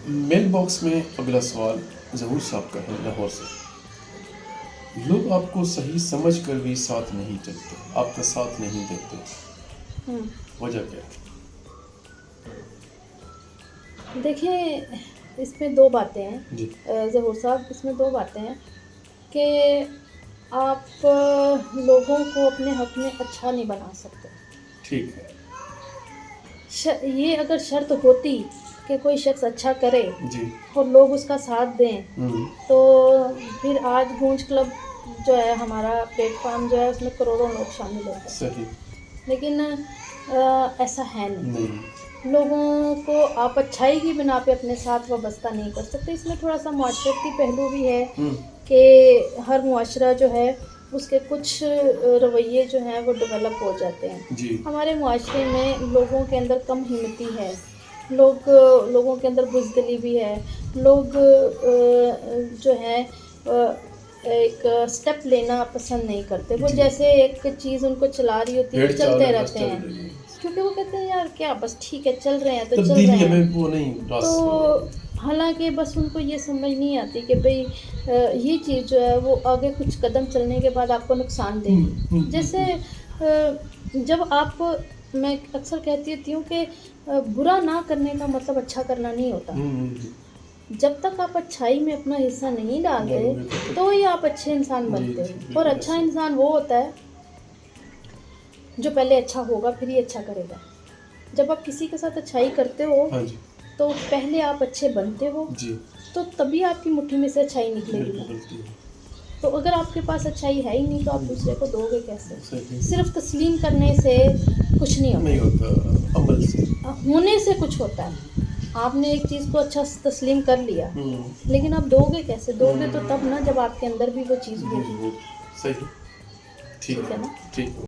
Mail box میں اگلا سوال ظہور صاحب کا ہے لاہور سے. لوگ آپ کو صحیح سمجھ کر بھی ساتھ نہیں چلتے, آپ کا ساتھ نہیں دیتے, وجہ کیا ہے؟ دیکھیں اس میں دو باتیں ہیں جی ظہور صاحب, اس میں دو باتیں ہیں کہ آپ لوگوں کو اپنے حق میں اچھا نہیں بنا سکتے. ٹھیک ہے. یہ اگر شرط ہوتی کہ کوئی شخص اچھا کرے جی اور لوگ اس کا ساتھ دیں تو پھر آج گونج کلب جو ہے ہمارا پلیٹ فارم جو ہے اس میں کروڑوں لوگ شامل ہوتے ہیں. صحیح. لیکن ایسا ہے نہیں. لوگوں کو آپ اچھائی کی بنا پہ اپنے ساتھ وابستہ نہیں کر سکتے. اس میں تھوڑا سا معاشرتی پہلو بھی ہے کہ ہر معاشرہ جو ہے اس کے کچھ رویے جو ہیں وہ ڈیولپ ہو جاتے ہیں. جی ہمارے معاشرے میں لوگوں کے اندر کم ہمتی ہے, لوگوں کے اندر بزدلی بھی ہے, لوگ جو ہے ایک سٹیپ لینا پسند نہیں کرتے. وہ جیسے ایک چیز ان کو چلا رہی ہوتی ہے چلتے رہتے ہیں, کیونکہ وہ کہتے ہیں یار کیا بس ٹھیک ہے چل رہے ہیں تو چل رہے ہیں. وہ نہیں تو حالانکہ بس ان کو یہ سمجھ نہیں آتی کہ بھئی یہ چیز جو ہے وہ آگے کچھ قدم چلنے کے بعد آپ کو نقصان دے گی. جیسے جب آپ, میں اکثر کہتی ہوتی ہوں کہ برا نہ کرنے کا مطلب اچھا کرنا نہیں ہوتا. جب تک آپ اچھائی میں اپنا حصہ نہیں ڈالتے تو ہی آپ اچھے انسان بنتے ہو. اور اچھا انسان وہ ہوتا ہے جو پہلے اچھا ہوگا پھر ہی اچھا کرے گا. جب آپ کسی کے ساتھ اچھائی کرتے ہو تو پہلے آپ اچھے بنتے ہو تو تبھی آپ کی مٹھی میں سے اچھائی نکلے گی. تو اگر آپ کے پاس اچھائی ہے ہی نہیں تو آپ دوسرے کو دو گے کیسے؟ صرف تسلیم کرنے سے کچھ نہیں ہوتا, عمل سے ہونے سے کچھ ہوتا ہے. آپ نے ایک چیز کو اچھا تسلیم کر لیا لیکن آپ دو گے کیسے؟ دو گے تو تب نا جب آپ کے اندر بھی وہ چیز ہوگی. صحیح. ٹھیک ہے نا. ٹھیک.